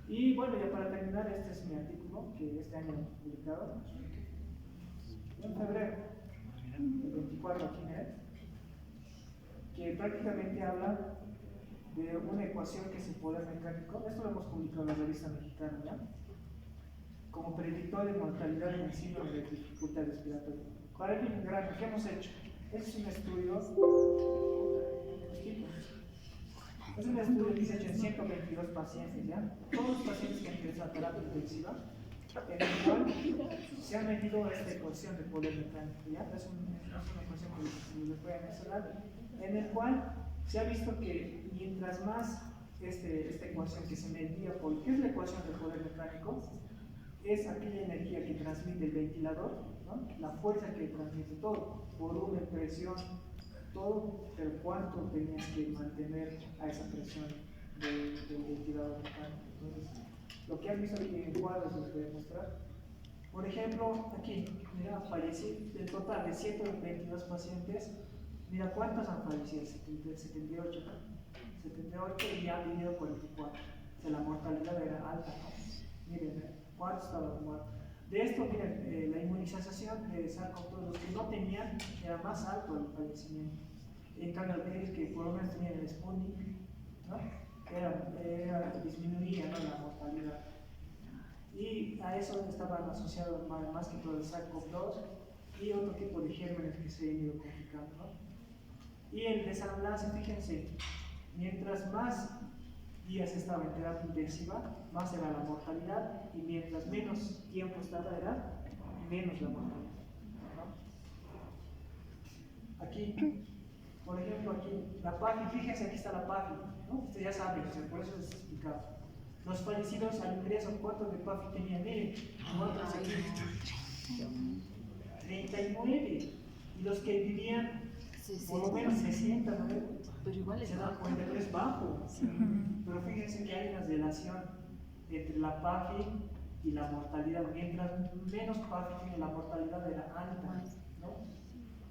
Y bueno, ya para terminar, este es mi artículo que este año he publicado en febrero, el 24 aquí en él, que prácticamente habla de una ecuación que es el poder mecánico. Esto lo hemos publicado en la revista mexicana, ¿ya? Como predictor de mortalidad en el síndrome de dificultad respiratoria. Para el ¿qué hemos hecho? Este es un estudio. Es un estudio que se ha hecho en 122 pacientes, ¿ya? Todos los pacientes que han ingresado a terapia intensiva, en el cual se ha medido esta ecuación de poder mecánico, ¿ya? Es una ecuación que les voy a mencionar, en el cual se ha visto que mientras más esta ecuación que se medía por ¿qué es la ecuación del poder mecánico? Es aquella energía que transmite el ventilador, ¿no? La fuerza que transmite todo, volumen, presión, todo, pero cuánto tenías que mantener a esa presión del ventilador mecánico. Entonces, lo que han visto aquí en cuadros les voy a mostrar. Por ejemplo, aquí, mira, fallecido, el total de 122 pacientes, mira cuántos han fallecido, 78, ¿no? 78 y han vivido 44. O sea, la mortalidad era alta, ¿no? Miren, ¿cuántos estaban muertos? De esto, miren, la inmunización de SARS-CoV-2, los que no tenían, era más alto el fallecimiento. En cambio, aquellos que por lo menos tenían el Sputnik, ¿no? Disminuía, ¿no? La mortalidad. Y a eso estaban asociados más que todo el SARS-CoV-2 y otro tipo de gérmenes que se han ido complicando, ¿no? Y el desenlace, fíjense, mientras más días estaba en terapia intensiva, más era la mortalidad, y mientras menos tiempo estaba, era menos la mortalidad, ¿no? Aquí, por ejemplo, aquí, la PAFI, fíjense, aquí está la PAFI, ¿no? Ustedes ya saben, por eso les he explicado. Los fallecidos al ingreso, ¿cuántos de PAFI tenían? Miren, ¿cuántos aquí? 39. Y los que vivían por lo menos 60, ¿no? Pero igual se dan cuenta que es bajo. Pero fíjense que hay una relación entre la PAFI y la mortalidad. Mientras menos PAFI tiene, la mortalidad era alta, ¿no?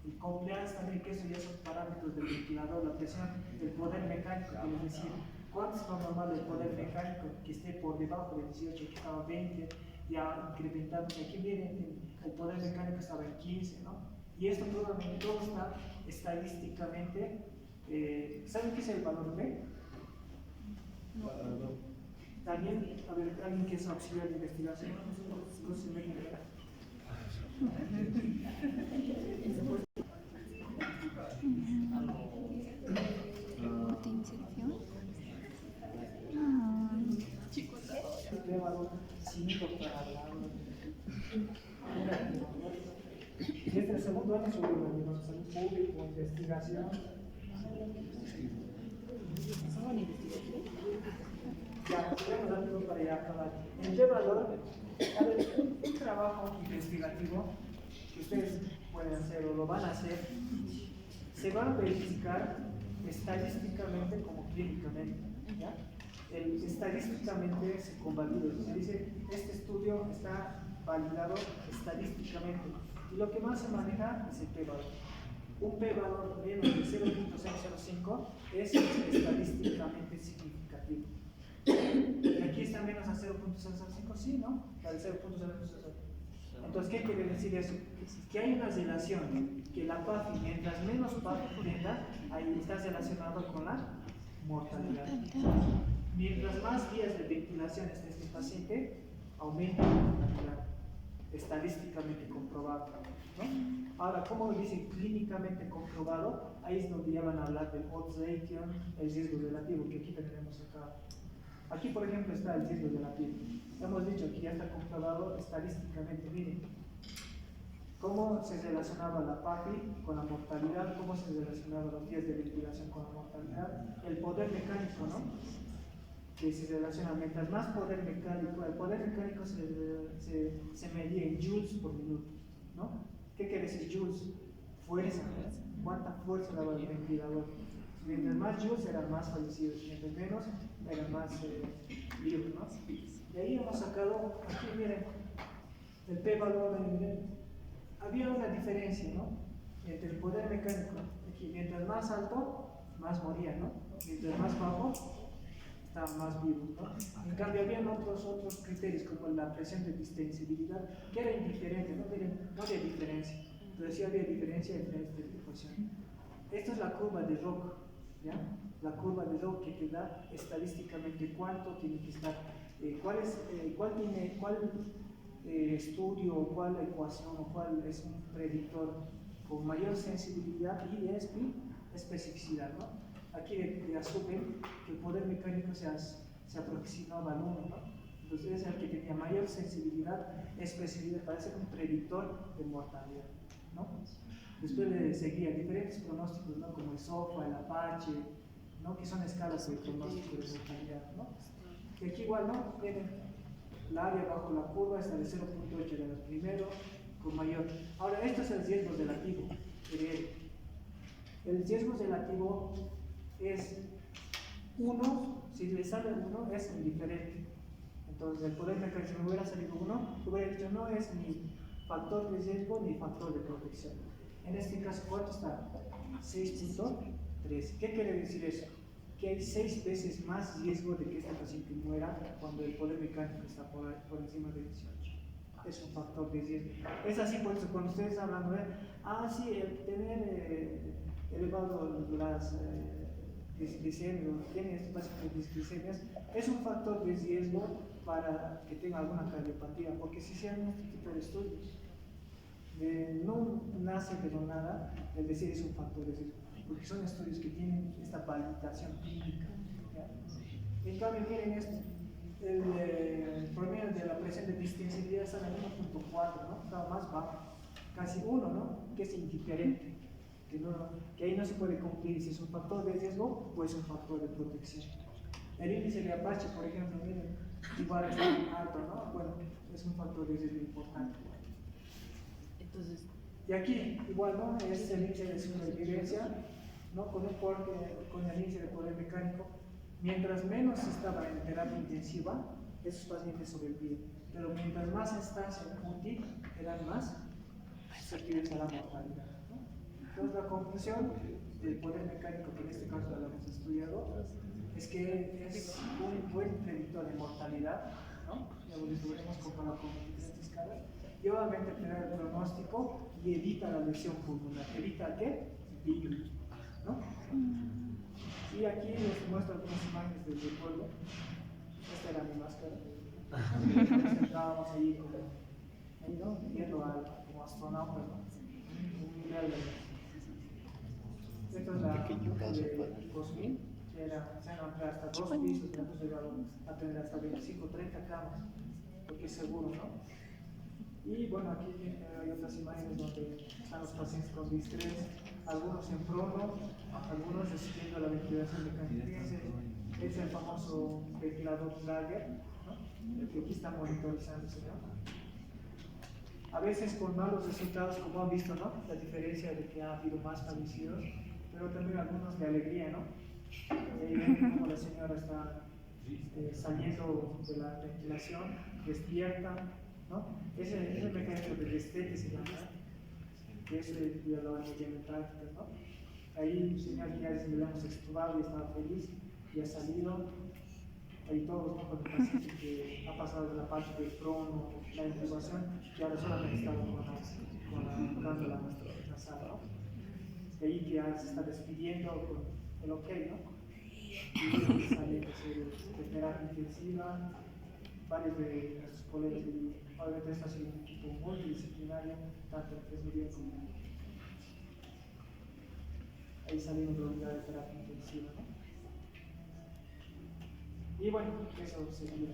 El compliance también, que eso ya son parámetros del ventilador, la presión, el poder mecánico, que les decía. ¿Cuánto es lo normal del poder mecánico? Que esté por debajo de 18, que estaba 20, ya incrementando. Aquí miren, el poder mecánico estaba en 15, ¿no? Y esto todo está estadísticamente. ¿Saben qué es el valor B? No. También, a ver, alguien que es auxiliar de investigación, no se me queda. ¿De inserción? Ah, Le valor 5 para hablar. Y este segundo año sobre la salud pública, investigación. Ya, podemos darle para ya acabar. ¿En qué valor? A ver, un trabajo investigativo que ustedes pueden hacer o lo van a hacer, se va a verificar estadísticamente como clínicamente. ¿Ya? Estadísticamente se convalida. Se dice, este estudio está validado estadísticamente. Y lo que más se maneja es el p-valor. Un p-valor menos de 0.005 es estadísticamente significativo. Y aquí está menos a 0.005, sí, ¿no? Al 0.005. Entonces, ¿qué quiere decir eso? Que hay una relación, que la PAFI, mientras menos PAFI tenga, ahí está relacionado con la mortalidad. Mientras más días de ventilación esté este paciente, aumenta la mortalidad, estadísticamente comprobado, ¿no? Ahora, ¿cómo dicen clínicamente comprobado? Ahí es donde ya van a hablar del odds ratio, el riesgo relativo, que aquí tenemos acá. Aquí, por ejemplo, está el riesgo relativo. Hemos dicho que ya está comprobado estadísticamente. Miren, cómo se relacionaba la PAFI con la mortalidad, cómo se relacionaban los días de ventilación con la mortalidad, el poder mecánico, ¿no? Que se relaciona, mientras más poder mecánico, el poder mecánico se medía en joules por minuto, ¿no? ¿Qué quiere decir joules? Fuerza, ¿cuánta fuerza daba el ventilador? Mientras más joules eran más fallecidos, mientras menos eran más vivos, ¿no? Y ahí hemos sacado, aquí miren, el p-valor, había una diferencia, ¿no? Entre el poder mecánico, aquí, mientras más alto, más moría, ¿no? Mientras más bajo, estaban más vivos, ¿no? En cambio, habían otros criterios, como la presión de distensibilidad, que era indiferente, no había diferencia, pero sí había diferencia entre esta ecuación. Esta es la curva de Rock, ¿ya? La curva de Rock que te da estadísticamente cuánto tiene que estar, cuál estudio o cuál ecuación o cuál es un predictor con mayor sensibilidad y especificidad, ¿no? Aquí le asumen que el poder mecánico se aproximaba al 1, ¿no? Entonces es el que tenía mayor sensibilidad, especificidad para ser un predictor de mortalidad, ¿no? Después le seguía diferentes pronósticos, ¿no? Como el SOFA, el Apache, ¿no? Que son escalas de pronóstico de mortalidad, ¿no? Y aquí igual, ¿no? Miren, la área bajo la curva está de 0.8 de los primeros, con mayor. Ahora, esto es el riesgo relativo. El riesgo relativo es 1, si le sale 1 es indiferente. Entonces, el poder mecánico, si me hubiera salido 1, hubiera dicho no es ni factor de riesgo ni factor de protección. En este caso, ¿cuánto está? 6.3. ¿Qué quiere decir eso? Que hay 6 veces más riesgo de que este paciente muera cuando el poder mecánico está por encima de 18. Es un factor de riesgo. Es así, por eso, cuando ustedes hablan de, sí, el tener elevado las disglicemias, tiene este paciente disglicemias, es un factor de riesgo para que tenga alguna cardiopatía, porque si se hacen este tipo de estudios, no nace de nada el decir es un factor de riesgo, porque son estudios que tienen esta validación clínica, ¿ya? En cambio, miren esto, el promedio de la presión de distensibilidad está en 1.4, ¿no? Está más bajo, casi 1, ¿no? Que es indiferente, que ahí no se puede cumplir si es un factor de riesgo o es un factor de protección. El índice de Apache, por ejemplo, miren, igual es muy alto, ¿no? Bueno, es un factor de riesgo importante. Entonces, Y aquí, igual, ¿no? Es el índice de supervivencia, ¿no? Con el índice de poder mecánico. Mientras menos estaba en terapia intensiva, esos pacientes sobreviven. Pero mientras más estancia en UTI, eran más susceptibles a la mortalidad, ¿no? Entonces, la conclusión del poder mecánico, que en este caso lo hemos estudiado, es que es un buen predictor de mortalidad, ¿no? Ya lo hemos comparado con diferentes escalas. Y obviamente tener el pronóstico y evita la lesión pulmonar. ¿Evita qué? Virus, ¿no? Y aquí les muestro algunas imágenes del recuerdo. Esta era mi máscara. Estábamos ahí como viendo como astronautas, ¿no? Esto es la de Cosmin, que era, se han ampliado hasta 2 pisos, y hemos llegado a tener hasta 25, 30 camas, porque es seguro, ¿no? Y bueno, aquí hay otras imágenes donde están los pacientes con distrés, algunos en prono, algunos recibiendo la ventilación de canadiense. Es el famoso ventilador Lager, ¿no? El que aquí está monitorizándose, ¿no? A veces con malos resultados, como han visto, ¿no? La diferencia de que ha habido más fallecidos, pero también algunos de alegría, ¿no? Ahí ven cómo la señora está saliendo de la ventilación, despierta, ¿no? Ese es el mecanismo de destete, se llama, que es el de la prácticas, ¿no? Ahí, señor, ya le hemos extubado y estaba feliz, y ha salido. Ahí todos, ¿no? Con el paciente que ha pasado de la parte del prono, la intubación, y ahora solamente estamos con la cánula nasal, ¿no? De ahí que ya se está despidiendo con el ok, ¿no? Y sale de terapia intensiva, varios de nuestros colegas, obviamente esto ha sido un equipo multidisciplinario, tanto en enfermería como ahí salimos de la unidad de terapia intensiva, ¿no? Y bueno, eso sería.